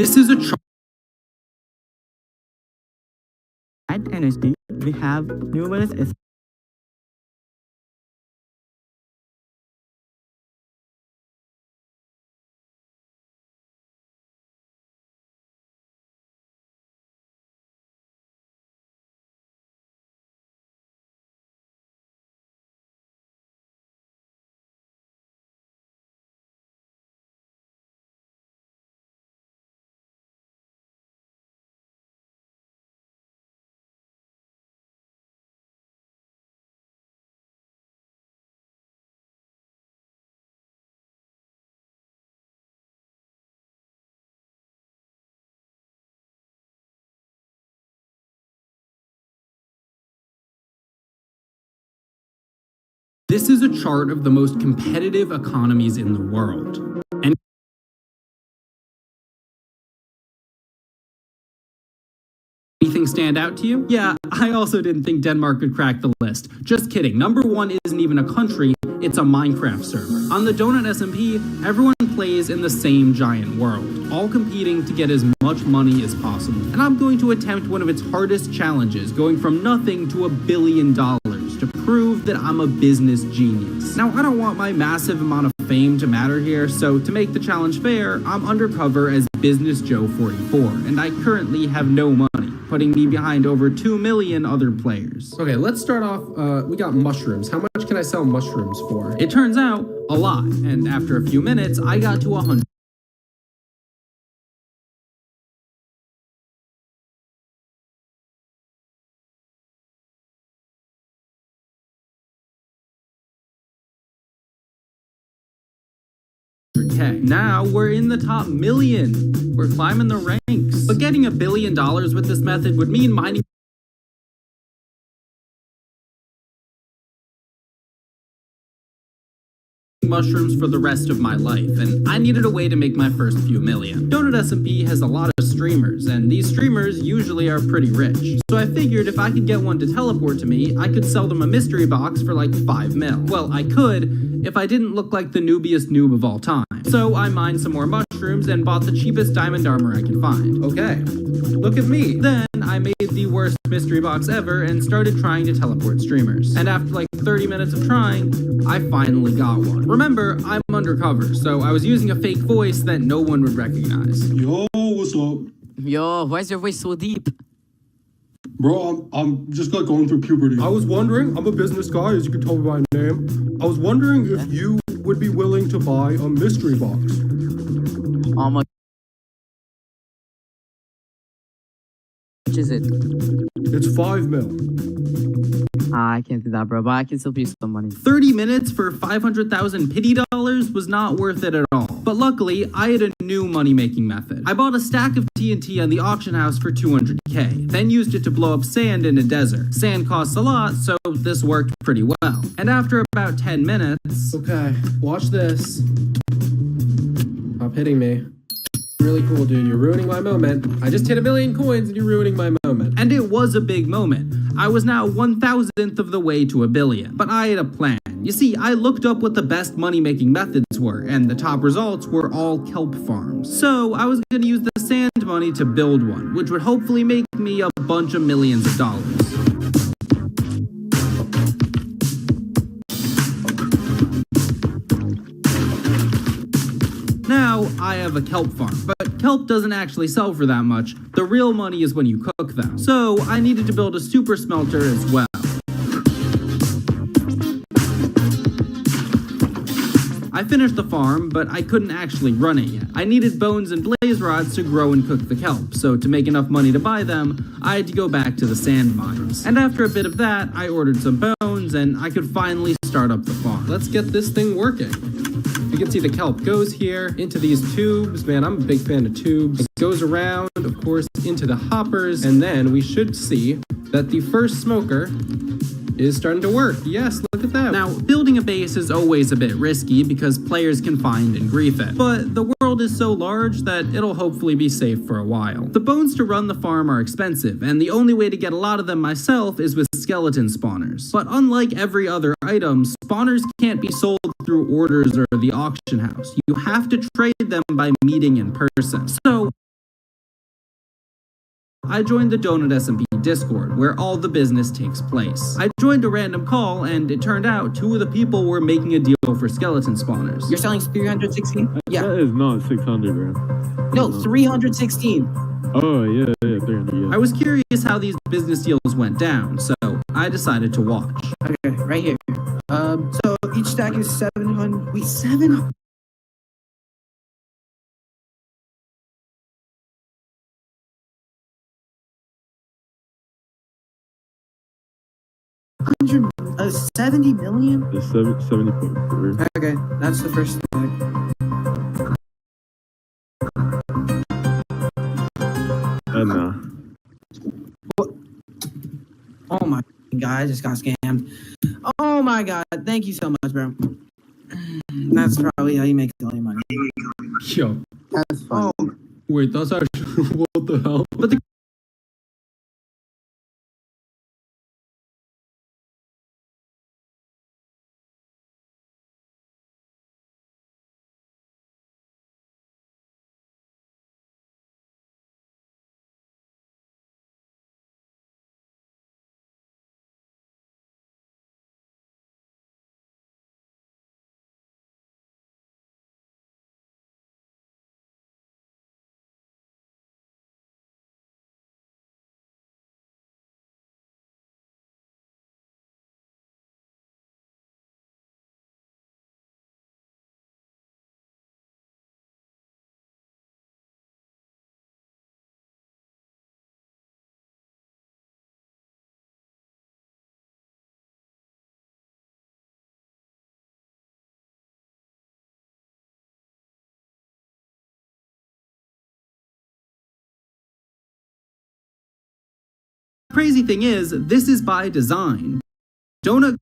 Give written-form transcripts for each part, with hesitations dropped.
This is a chart. At NSP, we have numerous This is a chart of the most competitive economies in the world. And anything stand out to you? Yeah, I also didn't think Denmark could crack the list. Just kidding. Number one isn't even a country, it's a Minecraft server. On the Donut SMP, everyone plays in the same giant world, all competing to get as much money as possible. And I'm going to attempt one of its hardest challenges, going from nothing to $1 billion to prove that I'm a business genius. Now, I don't want my massive amount of fame to matter here, so to make the challenge fair, I'm undercover as Business Joe 44, and I currently have no money, putting me behind over 2 million other players. Okay, let's start off, we got mushrooms. How much can I sell mushrooms for? It turns out, a lot, and after a few minutes, I got to 100. Now we're in the top million. We're climbing the ranks. But getting $1 billion with this method would mean mining mushrooms for the rest of my life, and I needed a way to make my first few million. Donut SMP has a lot of streamers, and these streamers usually are pretty rich. So I figured if I could get one to teleport to me, I could sell them a mystery box for like 5 mil. Well, I could, if I didn't look like the noobiest noob of all time. So I mined some more mushrooms and bought the cheapest diamond armor I can find. Okay, look at me. Then I made the worst mystery box ever and started trying to teleport streamers. And after like 30 minutes of trying, I finally got one. Remember, I'm undercover, so I was using a fake voice that no one would recognize. Yo, what's up? Yo, why is your voice so deep? Bro, I'm just like going through puberty. I was wondering, I'm a business guy, as you can tell by my name. I was wondering if you would be willing to buy a mystery box. How much is it? It's 5 mil. I can't do that, bro, but I can still pay some money. 30 minutes for 500,000 pity dollars was not worth it at all. But luckily, I had a new money-making method. I bought a stack of TNT on the auction house for 200k, then used it to blow up sand in a desert. Sand costs a lot, so this worked pretty well. And after about 10 minutes... Okay, watch this. Stop hitting me. Really cool, dude. You're ruining my moment. I just hit 1 million coins and you're ruining my moment. And it was a big moment. I was now 1,000th of the way to $1 billion. But I had a plan. You see, I looked up what the best money-making methods were, and the top results were all kelp farms. So I was going to use the sand money to build one, which would hopefully make me a bunch of millions of dollars. Now, I have a kelp farm, but kelp doesn't actually sell for that much. The real money is when you cook them. So, I needed to build a super smelter as well. I finished the farm, but I couldn't actually run it yet. I needed bones and blaze rods to grow and cook the kelp, so to make enough money to buy them, I had to go back to the sand mines. And after a bit of that, I ordered some bones, and I could finally start up the farm. Let's get this thing working. You can see the kelp goes here into these tubes. Man, I'm a big fan of tubes. It goes around, of course, into the hoppers, and then we should see that the first smoker is starting to work. Yes, look at that. Now, building a base is always a bit risky because players can find and grief it. But the world is so large that it'll hopefully be safe for a while. The bones to run the farm are expensive, and the only way to get a lot of them myself is with skeleton spawners. But unlike every other item, spawners can't be sold through orders or the auction house. You have to trade them by meeting in person. So I joined the Donut SMP Discord, where all the business takes place. I joined a random call, and it turned out 2 of the people were making a deal for skeleton spawners. You're selling 316? Yeah. That is not 600, bro. No, 316. Oh, yeah, 300, yeah. I was curious how these business deals went down, so I decided to watch. Okay, right here. So each stack is 700. Wait, 700? $100, 70 million? It's 70.4. Okay, that's the first stack. Nah. Oh my god, I just got scammed. Oh my god, thank you so much, bro. That's probably how you make all your money. Yo, That's fun. Oh, wait, that's actually what the hell? But the crazy thing is, this is by design. Donut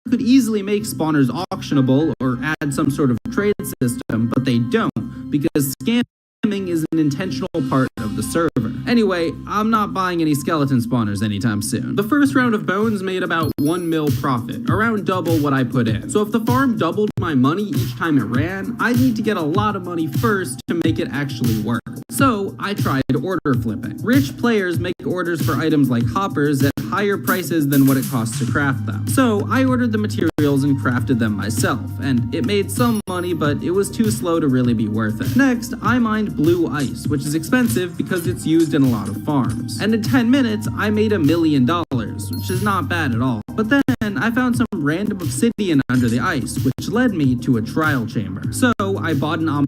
could easily make spawners auctionable or add some sort of trade system, but they don't, because scamming is an intentional part of the server. Anyway, I'm not buying any skeleton spawners anytime soon. The first round of bones made about 1 mil profit, around double what I put in. So if the farm doubled my money each time it ran, I'd need to get a lot of money first to make it actually work. So I tried order flipping. Rich players make orders for items like hoppers at higher prices than what it costs to craft them. So I ordered the materials and crafted them myself, and it made some money, but it was too slow to really be worth it. Next, I mined blue ice, which is expensive because it's used in a lot of farms. And in 10 minutes, I made $1 million, which is not bad at all. But then I found some random obsidian under the ice, which led me to a trial chamber. So I bought an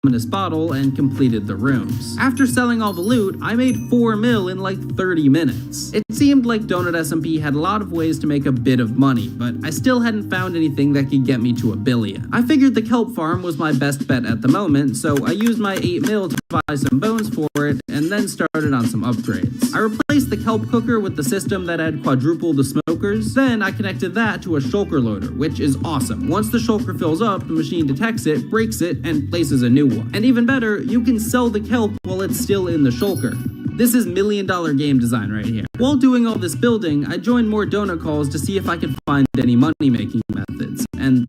ominous bottle and completed the rooms. After selling all the loot, I made 4 mil in like 30 minutes. It seemed like Donut SMP had a lot of ways to make a bit of money, but I still hadn't found anything that could get me to $1 billion. I figured the kelp farm was my best bet at the moment, so I used my 8 mil to buy some bones for it and then started on some upgrades. I replaced the kelp cooker with the system that had quadrupled the smokers. Then I connected that to a shulker loader, which is awesome. Once the shulker fills up, the machine detects it, breaks it, and places a new one. And even better, you can sell the kelp while it's still in the shulker. This is $1 million game design right here. While doing all this building, I joined more donut calls to see if I could find any money-making methods, and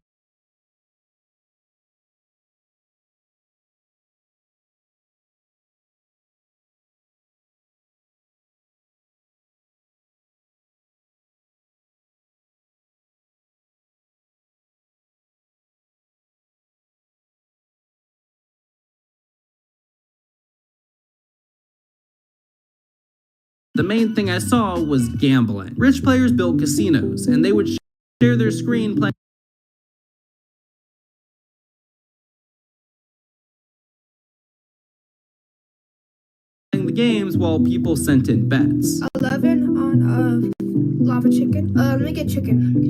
the main thing I saw was gambling. Rich players built casinos, and they would share their screen playing the games while people sent in bets. 11 on lava chicken. Let me get chicken.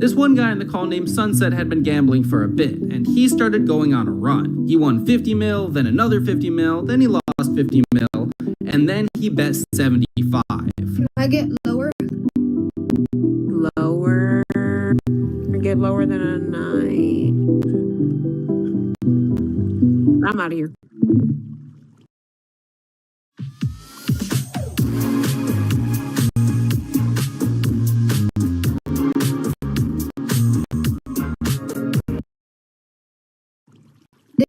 This one guy in the call named Sunset had been gambling for a bit, and he started going on a run. He won 50 mil, then another 50 mil, then he lost 50 mil, and then he bet 75. Can I get lower? Lower. Get lower than a 9. I'm out of here.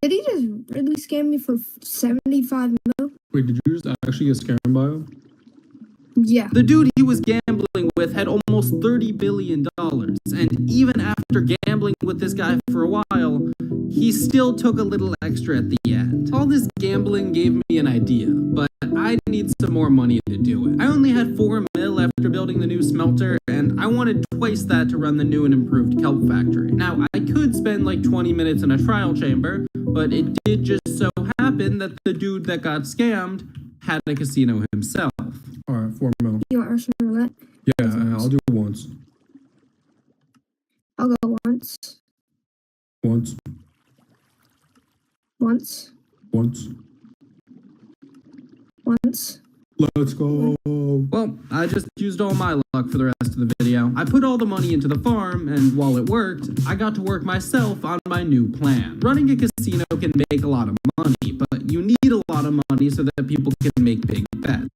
Did he just really scam me for 75 mil? Wait, did you just actually get scammed by him? Yeah. The dude he was gambling with had almost $30 billion, and even after gambling with this guy for a while, he still took a little extra at the end. All this gambling gave me an idea, but I need some more money to do it. I only had 4 mil after building the new smelter, and I wanted twice that to run the new and improved kelp factory. Now, I could spend like 20 minutes in a trial chamber, but it did just so happen that the dude that got scammed had a casino himself. Alright, 4 mil. You want Russian roulette? Yeah, I'll do it once. I'll go once. Once. Once. Once. Once. Let's go. Well, I just used all my luck for the rest of the video. I put all the money into the farm, and while it worked, I got to work myself on my new plan. Running a casino can make a lot of money, but you need a lot of money so that people can make big bets.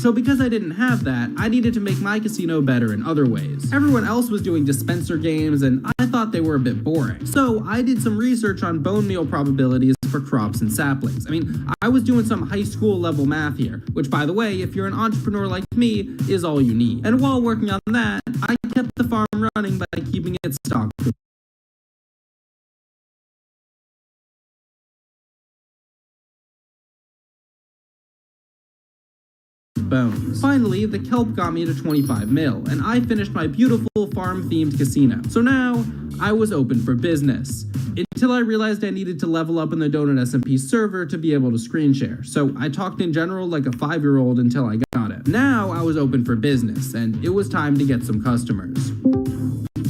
So because I didn't have that, I needed to make my casino better in other ways. Everyone else was doing dispenser games, and I thought they were a bit boring. So I did some research on bone meal probabilities for crops and saplings. I mean, I was doing some high school level math here, which by the way, if you're an entrepreneur like me, is all you need. And while working on that, I kept the farm running by keeping it stocked with bones. Finally, the kelp got me to 25 mil, and I finished my beautiful farm-themed casino. So now, I was open for business. Until I realized I needed to level up in the Donut SMP server to be able to screen share. So I talked in general like a 5-year-old until I got it. Now, I was open for business, and it was time to get some customers.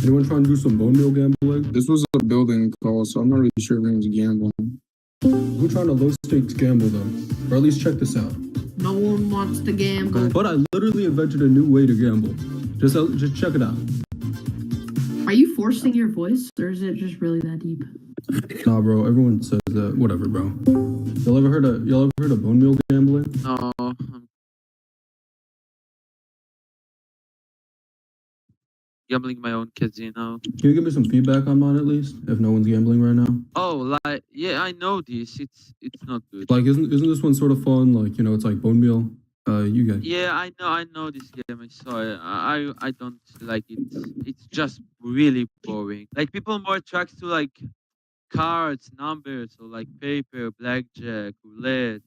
Anyone trying to do some bone meal gambling? This was a building call, so I'm not really sure if it was gambling. Who trying to low stakes gamble though? Or at least check this out. No one wants to gamble. But I literally invented a new way to gamble. Just check it out. Are you forcing your voice, or is it just really that deep? Nah, bro. Everyone says that. Whatever, bro. Y'all ever heard of bone meal gambling? No. Gambling my own casino. Can you give me some feedback on mine at least? If no one's gambling right now. Oh, like yeah, I know this. It's not good. Like, isn't this one sort of fun? Like, you know, it's like bone meal. You guys. Yeah, I know this game. I saw it. I don't like it. It's just really boring. Like people more attracted to like cards, numbers, or like paper, blackjack, roulette.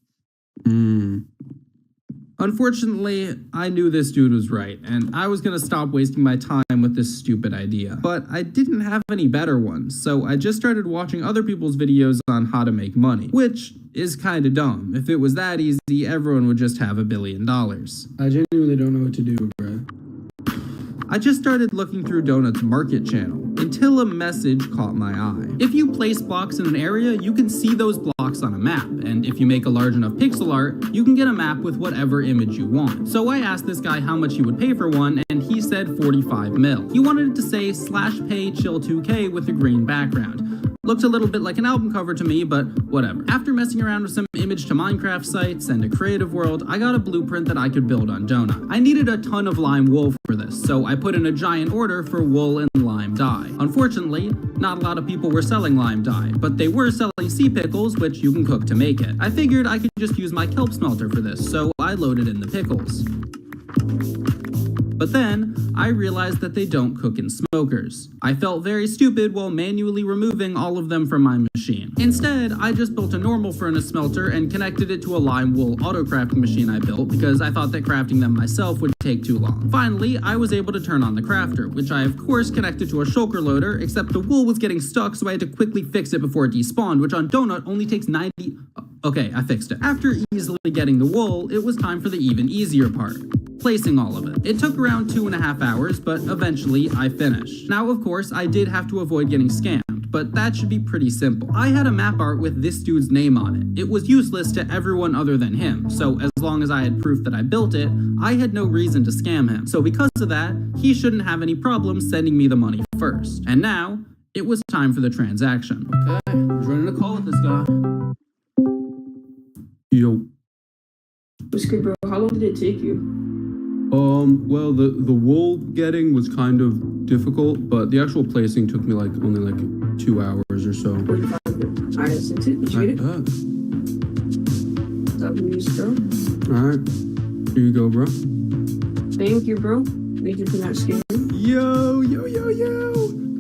Unfortunately, I knew this dude was right, and I was gonna stop wasting my time with this stupid idea. But I didn't have any better ones, so I just started watching other people's videos on how to make money, which is kinda dumb. If it was that easy, everyone would just have $1 billion. I genuinely don't know what to do, bro. I just started looking through Donut's market channel until a message caught my eye. If you place blocks in an area, you can see those blocks on a map, and if you make a large enough pixel art, you can get a map with whatever image you want. So I asked this guy how much he would pay for one, and he said 45 mil. He wanted it to say /pay chill 2K with a green background. Looked a little bit like an album cover to me, but whatever. After messing around with some image to Minecraft sites and a creative world, I got a blueprint that I could build on Donut. I needed a ton of lime wool for this, so I put in a giant order for wool and lime dye. Unfortunately, not a lot of people were selling lime dye, but they were selling sea pickles, which you can cook to make it. I figured I could just use my kelp smelter for this, so I loaded in the pickles. But then, I realized that they don't cook in smokers. I felt very stupid while manually removing all of them from my machine. Instead, I just built a normal furnace smelter and connected it to a lime wool auto crafting machine I built because I thought that crafting them myself would take too long. Finally, I was able to turn on the crafter, which I of course connected to a shulker loader, except the wool was getting stuck, so I had to quickly fix it before it despawned, which on Donut only takes 90... Okay, I fixed it. After easily getting the wool, it was time for the even easier part. Placing all of it. It took around 2.5 hours, but eventually I finished. Now, of course, I did have to avoid getting scammed, but that should be pretty simple. I had a map art with this dude's name on it. It was useless to everyone other than him, so as long as I had proof that I built it, I had no reason to scam him. So because of that, he shouldn't have any problem sending me the money first. And now, it was time for the transaction. Okay, I was running a call with this guy. Yo. What's good, bro? How long did it take you? Well, the wool getting was kind of difficult, but the actual placing took me only 2 hours or so. 45 minutes. Alright, that's it. Did you get it? W's, bro. Alright. Here you go, bro. Thank you, bro. Thank you for that skin. Yo.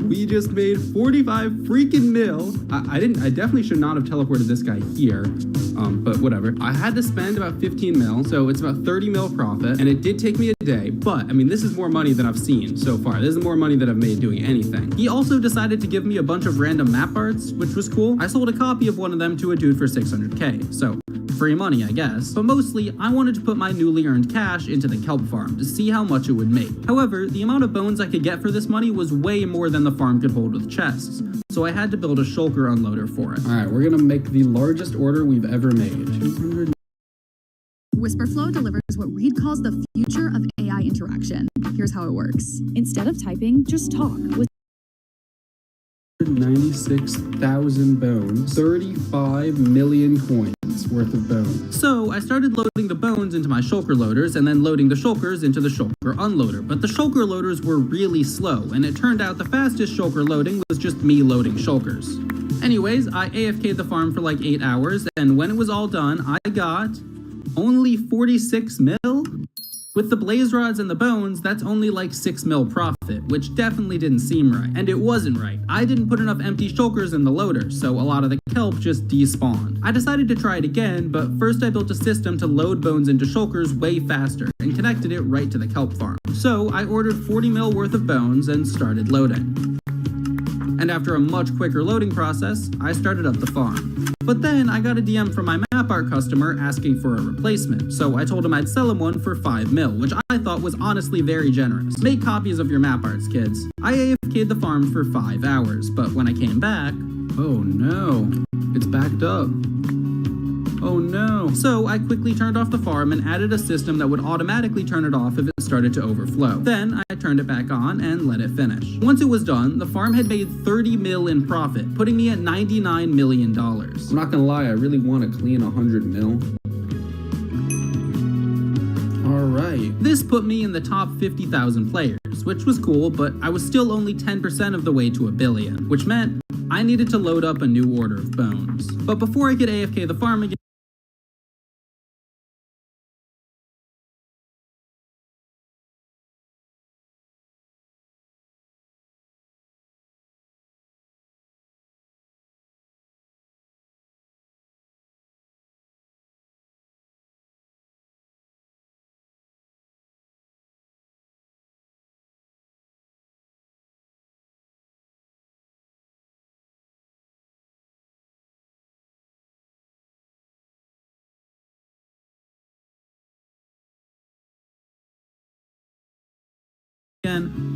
We just made 45 freaking mil. I definitely should not have teleported this guy here. But whatever. I had to spend about 15 mil, so it's about 30 mil profit, and it did take me a day, but I mean, this is more money than I've seen so far. This is more money that I've made doing anything. He also decided to give me a bunch of random map arts, which was cool. I sold a copy of one of them to a dude for 600k, so free money, I guess. But mostly, I wanted to put my newly earned cash into the kelp farm to see how much it would make. However, the amount of bones I could get for this money was way more than the farm could hold with chests, so I had to build a shulker unloader for it. Alright, we're gonna make the largest order we've ever made. 200. Whisperflow delivers what Reed calls the future of AI interaction. Here's how it works. Instead of typing, just talk. With 96,000 bones, 35 million coins worth of bones. So I started loading the bones into my shulker loaders and then loading the shulkers into the shulker unloader. But the shulker loaders were really slow, and it turned out the fastest shulker loading was just me loading shulkers. Anyways, I AFK'd the farm for like 8 hours, and when it was all done, I got only 46 mil? With the blaze rods and the bones, that's only like 6 mil profit, which definitely didn't seem right. And it wasn't right. I didn't put enough empty shulkers in the loader, so a lot of the kelp just despawned. I decided to try it again, but first I built a system to load bones into shulkers way faster and connected it right to the kelp farm. So I ordered 40 mil worth of bones and started loading. And after a much quicker loading process, I started up the farm. But then I got a DM from my map art customer asking for a replacement, so I told him I'd sell him one for 5 mil, which I thought was honestly very generous. Make copies of your map arts, kids. I AFK'd the farm for 5 hours, but when I came back, oh no, it's backed up. Oh no. So I quickly turned off the farm and added a system that would automatically turn it off if it started to overflow. Then I turned it back on and let it finish. Once it was done, the farm had made 30 mil in profit, putting me at $99 million. I'm not gonna lie, I really want to clean 100 mil. Alright. This put me in the top 50,000 players, which was cool, but I was still only 10% of the way to a billion, which meant I needed to load up a new order of bones. But before I could AFK the farm again,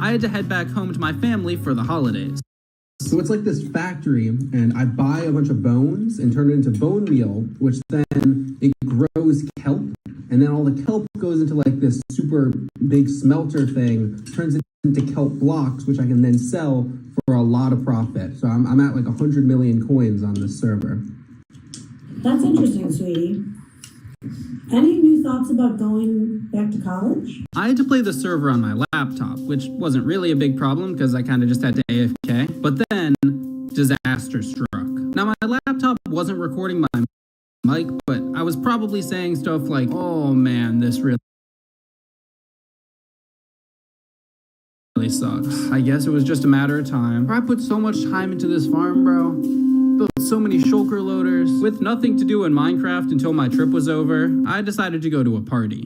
I had to head back home to my family for the holidays. So it's like this factory, and I buy a bunch of bones and turn it into bone meal, which then it grows kelp, and then all the kelp goes into like this super big smelter thing, turns it into kelp blocks, which I can then sell for a lot of profit. So I'm at like 100 million coins on this server. That's interesting, sweetie. Any new thoughts about going back to college? I had to play the server on my laptop, which wasn't really a big problem because I kind of just had to AFK. But then, disaster struck. Now, my laptop wasn't recording my mic, but I was probably saying stuff like, oh man, this really sucks. I guess it was just a matter of time. I put so much time into this farm, bro. Built so many shulker loaders. With nothing to do in Minecraft until my trip was over, I decided to go to a party.